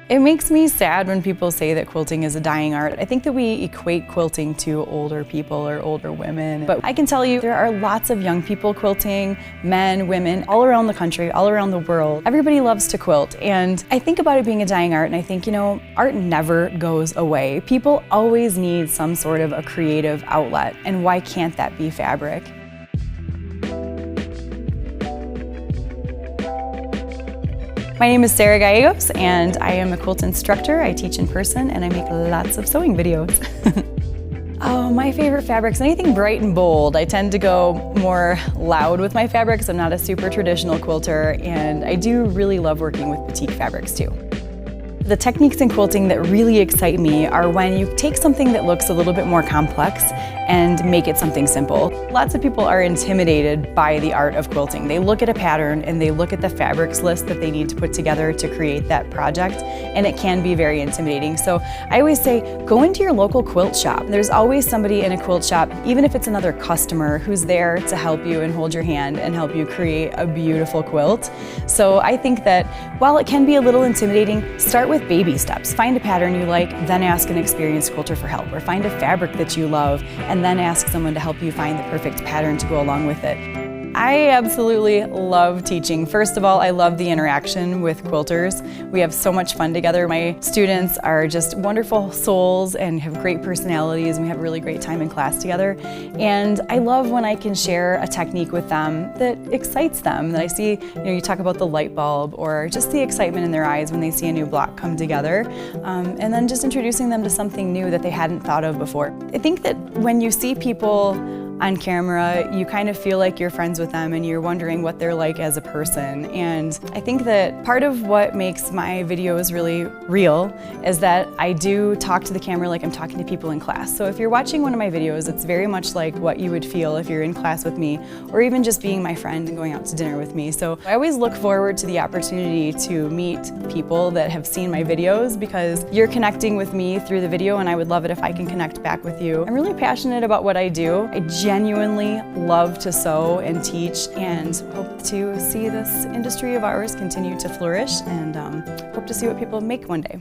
It makes me sad when people say that quilting is a dying art. I think that we equate quilting to older people or older women. But I can tell you there are lots of young people quilting, men, women, all around the country, all around the world. Everybody loves to quilt. And I think about it being a dying art and I think, you know, art never goes away. People always need some sort of a creative outlet. And why can't that be fabric? My name is Sarah Gallegos and I am a quilt instructor. I teach in person and I make lots of sewing videos. Oh, my favorite fabrics, anything bright and bold. I tend to go more loud with my fabrics. I'm not a super traditional quilter and I do really love working with boutique fabrics too. The techniques in quilting that really excite me are when you take something that looks a little bit more complex and make it something simple. Lots of people are intimidated by the art of quilting. They look at a pattern and they look at the fabrics list that they need to put together to create that project, and it can be very intimidating. So I always say, go into your local quilt shop. There's always somebody in a quilt shop, even if it's another customer, who's there to help you and hold your hand and help you create a beautiful quilt. So I think that while it can be a little intimidating, start with baby steps. Find a pattern you like, then ask an experienced quilter for help, or find a fabric that you love, and then ask someone to help you find the perfect pattern to go along with it. I absolutely love teaching. First of all, I love the interaction with quilters. We have so much fun together. My students are just wonderful souls and have great personalities, and we have a really great time in class together. And I love when I can share a technique with them that excites them, that I see, you talk about the light bulb or just the excitement in their eyes when they see a new block come together, and then just introducing them to something new that they hadn't thought of before. I think that when you see people on camera, you kind of feel like you're friends with them and you're wondering what they're like as a person. And I think that part of what makes my videos really real is that I do talk to the camera like I'm talking to people in class. So if you're watching one of my videos, it's very much like what you would feel if you're in class with me, or even just being my friend and going out to dinner with me. So I always look forward to the opportunity to meet people that have seen my videos, because you're connecting with me through the video and I would love it if I can connect back with you. I'm really passionate about what I do. I genuinely love to sew and teach, and hope to see this industry of ours continue to flourish, and hope to see what people make one day.